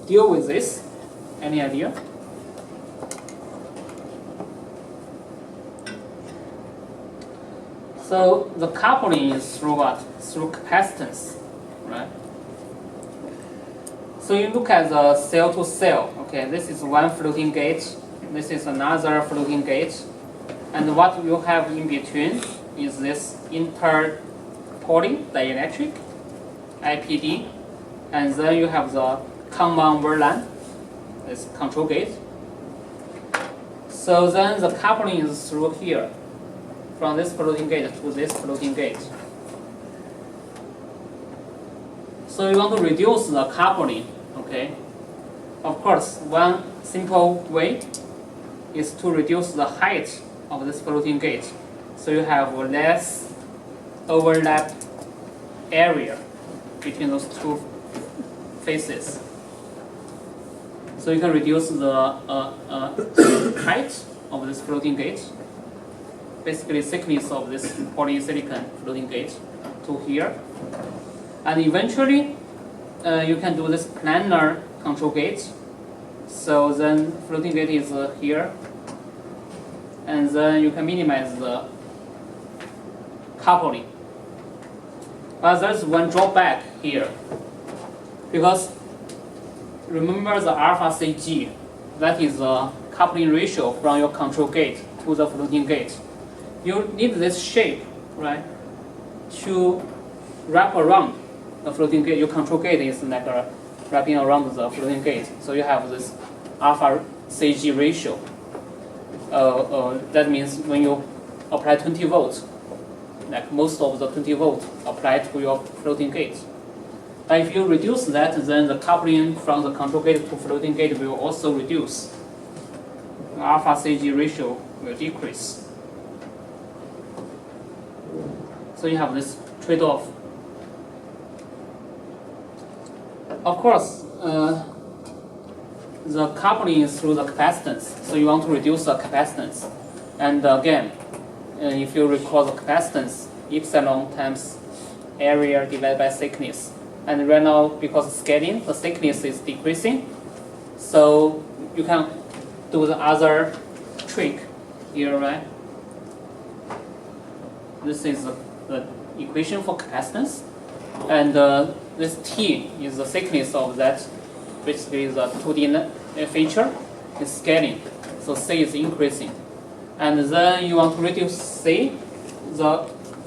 deal with this? Any idea? So the coupling is through what? Through capacitance, right? So you look at the cell to cell. Okay, this is one floating gate. This is another floating gate. And what you have in between is this interpoling dielectric, IPD. And then you have the common VLAN, this control gate. So then the coupling is through here, from this floating gate to this floating gate. So you want to reduce the coupling, okay? Of course, one simple way is to reduce the height of this floating gate. So you have less overlap area between those two faces. So you can reduce the height of this floating gate, basically thickness of this polysilicon floating gate to here. And eventually, you can do this planar control gate. So then floating gate is here. And then you can minimize the coupling. But there's one drawback here. Because remember the alpha CG, that is the coupling ratio from your control gate to the floating gate. You need this shape, right, to wrap around the floating gate. Your control gate is like wrapping around the floating gate. So you have this alpha CG ratio. That means when you apply 20 volts, like most of the 20 volts apply to your floating gate. And if you reduce that, then the coupling from the control gate to floating gate will also reduce. The alpha CG ratio will decrease. So you have this trade-off. Of course, the coupling is through the capacitance, so you want to reduce the capacitance. And again, if you recall the capacitance, epsilon times area divided by thickness. And right now, because of scaling, the thickness is decreasing. So you can do the other trick here, right? This is the equation for capacitance. And this T is the thickness of that, basically the 2D feature is scaling. So C is increasing. And then you want to reduce C,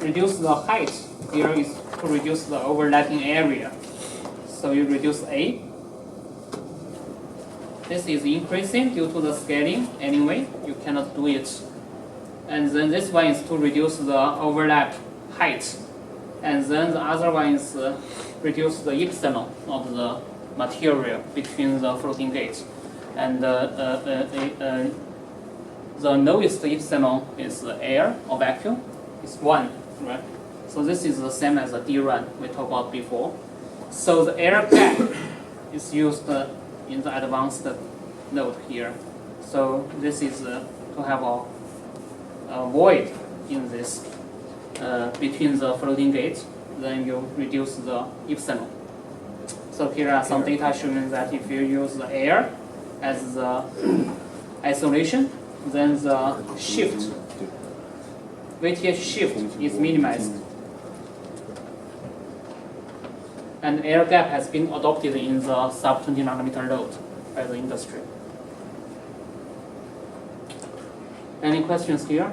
reduce the height. Here is to reduce the overlapping area. So you reduce A. This is increasing due to the scaling anyway. You cannot do it. And then this one is to reduce the overlap height. And then the other one is reduce the epsilon of the material between the floating gates. And the lowest epsilon is air or vacuum. It's 1, right? So this is the same as the DRAM we talked about before. So the air gap is used in the advanced node here. So this is to have a void in this between the floating gates. Then you reduce the epsilon. So here are some data showing that if you use the air as the isolation, then the shift, VTH shift is minimized. And air gap has been adopted in the sub 20 nanometer node by the industry. Any questions here?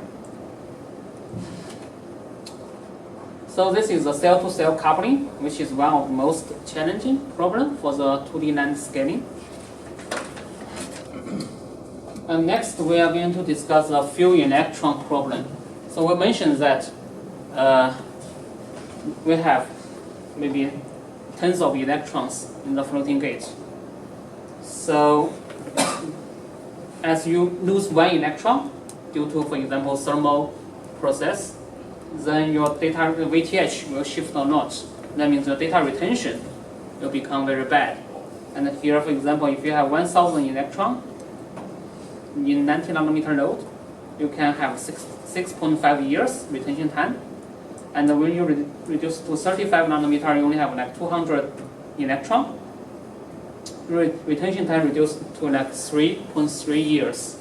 So this is the cell-to-cell coupling, which is one of the most challenging problems for the 2D NAND scaling. And next, we are going to discuss the few electron problem. So we mentioned that we have maybe tens of electrons in the floating gate. So as you lose one electron due to, for example, thermal process, then your data VTH will shift a lot. That means the data retention will become very bad. And here, for example, if you have 1,000 electron in 90 nanometer node, you can have 6.5 years retention time. And when you reduce to 35 nanometer, you only have like 200 electron. retention time reduced to like 3.3 years.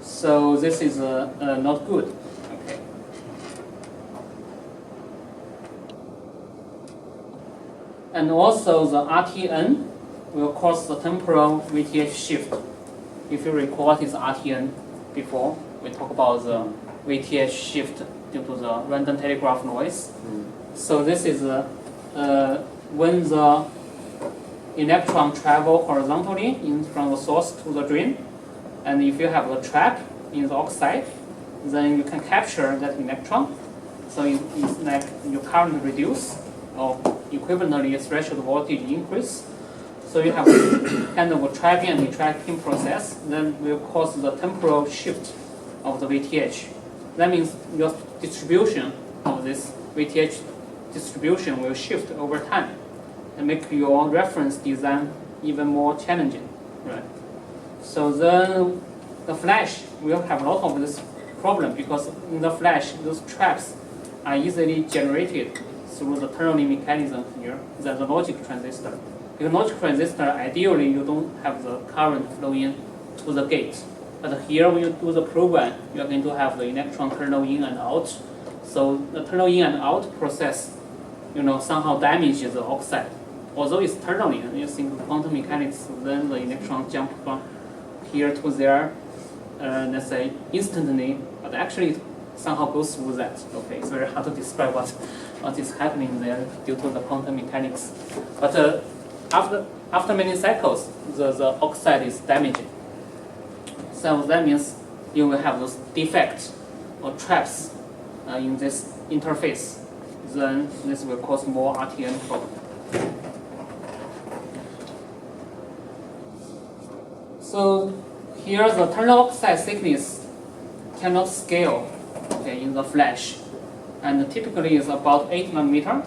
So this is not good. Okay. And also the RTN will cause the temporal VTH shift. If you recall what is RTN before, we talked about the VTH shift due to the random telegraph noise. So this is when the electron travel horizontally from the source to the drain, and if you have a trap in the oxide, then you can capture that electron. So it's like your current reduce or equivalently threshold voltage increase. So you have kind of a trapping and detrapping process, then will cause the temporal shift of the VTH. That means your distribution of this VTH distribution will shift over time and make your reference design even more challenging, right? So then the flash will have a lot of this problem because in the flash, those traps are easily generated through the tunneling mechanism here, than the logic transistor. In logic transistor, ideally you don't have the current flowing to the gate. But here when you do the program, you are going to have the electron tunnel in and out. So the tunnel in and out process, somehow damages the oxide. Although it's tunneling using quantum mechanics, then the electron jump from here to there, let's say instantly, but actually it somehow goes through that. Okay, it's very hard to describe what is happening there due to the quantum mechanics. But after many cycles, the oxide is damaged. So that means you will have those defects or traps in this interface. Then this will cause more RTN problem. So here the tunnel oxide thickness cannot scale, okay, in the flash, and typically is about 8 nanometer.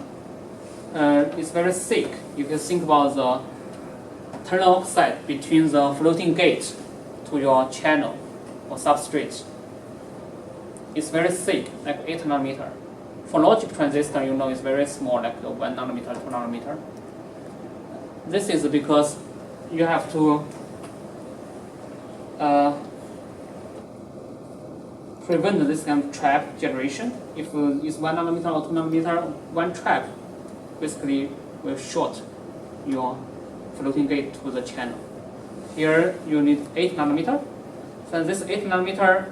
It's very thick. You can think about the tunnel oxide between the floating gate to your channel or substrate. It's very thick, like 8 nanometer. For logic transistor, it's very small, like 1 nanometer, 2 nanometer. This is because you have to prevent this kind of trap generation. If it's 1 nanometer or 2 nanometer, one trap basically will short your floating gate to the channel. Here you need 8 nanometer. So this 8 nanometer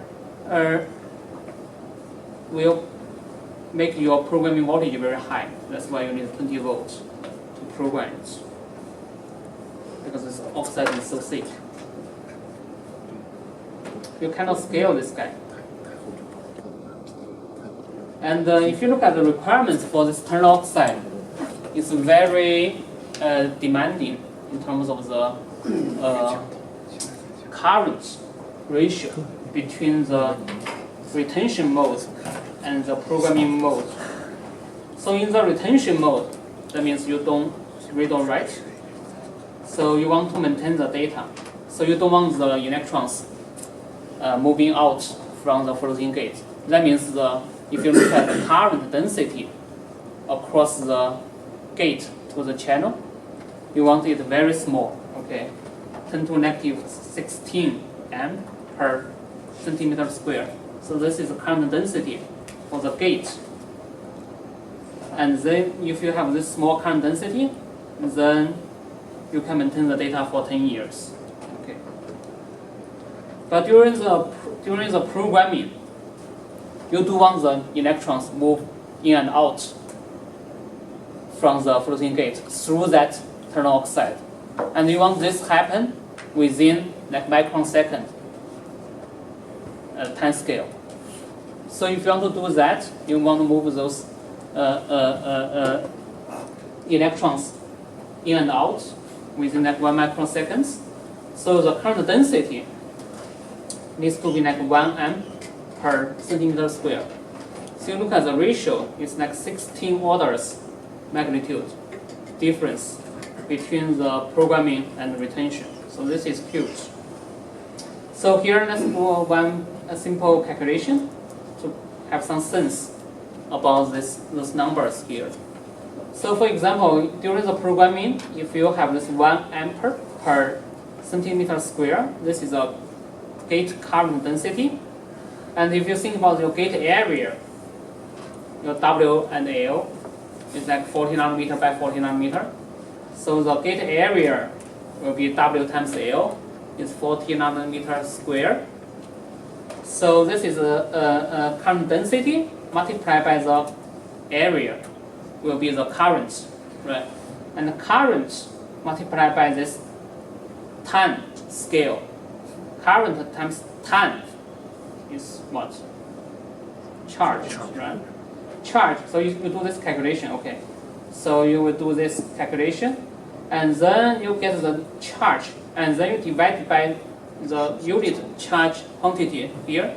will make your programming voltage very high. That's why you need 20 volts to program it, because this oxide is so thick. You cannot scale this guy. And if you look at the requirements for this tunnel oxide, it's very demanding in terms of the current ratio between the retention mode and the programming mode. So in the retention mode, that means you don't read or write. So you want to maintain the data. So you don't want the electrons moving out from the floating gate. That means if you look at the current density across the gate to the channel, you want it very small, okay, 10 to negative 16 amp per centimeter square. So this is the current density for the gate. And then if you have this small current density, then you can maintain the data for 10 years. Okay. But during the programming, you do want the electrons move in and out from the floating gate through that tunnel oxide. And you want this happen within like microsecond time scale. So if you want to do that, you want to move those electrons in and out within like 1 microsecond. So the current density needs to be like 1 amp per centimeter square. So you look at the ratio, it's like 16 orders magnitude difference between the programming and retention. So this is huge. So here let's do a simple calculation to have some sense about those numbers here. So for example, during the programming, if you have this 1 ampere per centimeter square, this is a gate current density. And if you think about your gate area, your W and L is like 40 nanometer by 40 nanometer. So the gate area will be W times L is 40 nanometer square. So this is a current density multiplied by the area will be the current, right? And the current multiplied by this time scale. Current times time is what? Charge, right? Charge. So you do this calculation, okay? So you will do this calculation, and then you get the charge, and then you divide by the unit charge quantity here.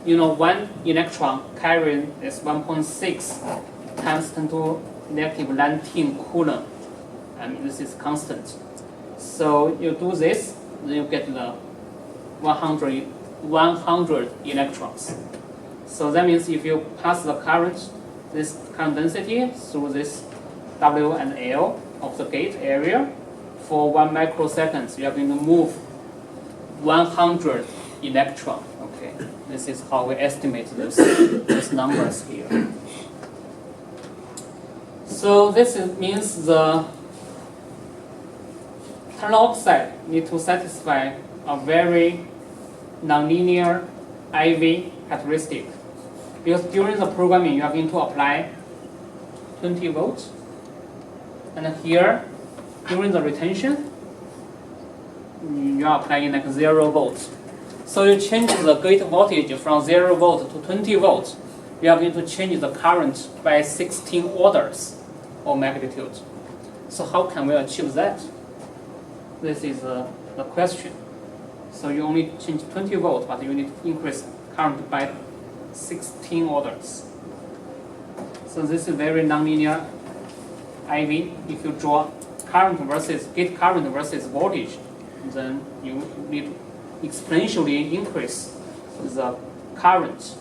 You know, one electron carrying is 1.6 times 10 to negative 19 coulomb, and this is constant. So you do this, then you get the 100 electrons. So that means if you pass the current, this current density through this W and L of the gate area for 1 microsecond, you are going to move 100 electron. Okay, this is how we estimate those numbers here. So this means the ternal oxide need to satisfy a very nonlinear IV characteristic. Because during the programming, you are going to apply 20 volts. And here, during the retention, you are applying like 0 volts. So you change the gate voltage from 0 volt to 20 volts. You are going to change the current by 16 orders of magnitude. So how can we achieve that? This is the question. So you only change 20 volts, but you need to increase current by 16 orders. So this is very nonlinear IV. If you draw current versus gate current versus voltage, then you need to exponentially increase the current.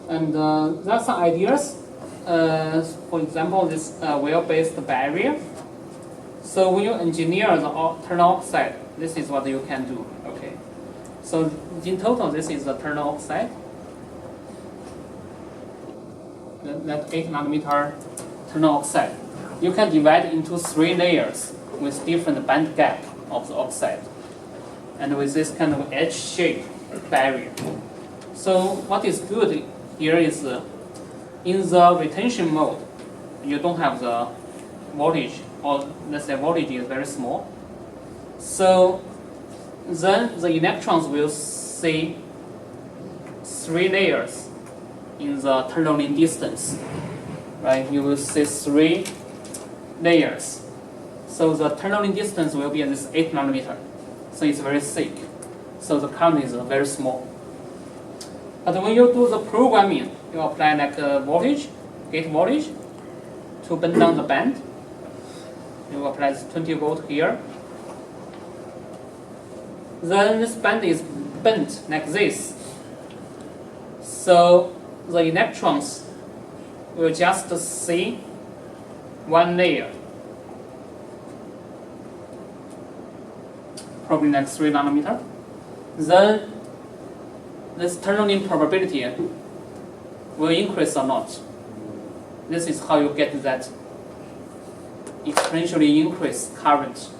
And there are some ideas. For example, this well-based barrier. So when you engineer the ternal oxide, this is what you can do. Okay. So in total, this is the ternal oxide. That 8 nanometer ternal oxide. You can divide into 3 layers with different band gap of the oxide, and with this kind of H-shaped barrier. So what is good here is in the retention mode, you don't have the voltage, or let's say voltage is very small. So then the electrons will see 3 layers in the tunneling distance, right? You will see 3 layers. So the tunneling distance will be at this 8 nanometer. So it's very thick. So the current is very small. But when you do the programming, you apply like a voltage, gate voltage, to bend down the band. You apply this 20 volt here. Then this band is bent like this. So the electrons will just see 1 layer, probably like 3 nanometer. Then this tunneling probability will increase or not. This is how you get that exponentially increased current.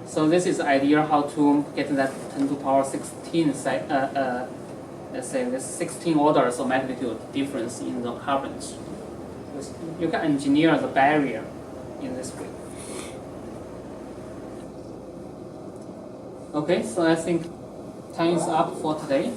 So this is the idea how to get that 10 to the power 16, let's say this 16 orders of magnitude difference in the current. You can engineer the barrier in this way. Okay, so I think time is up for today.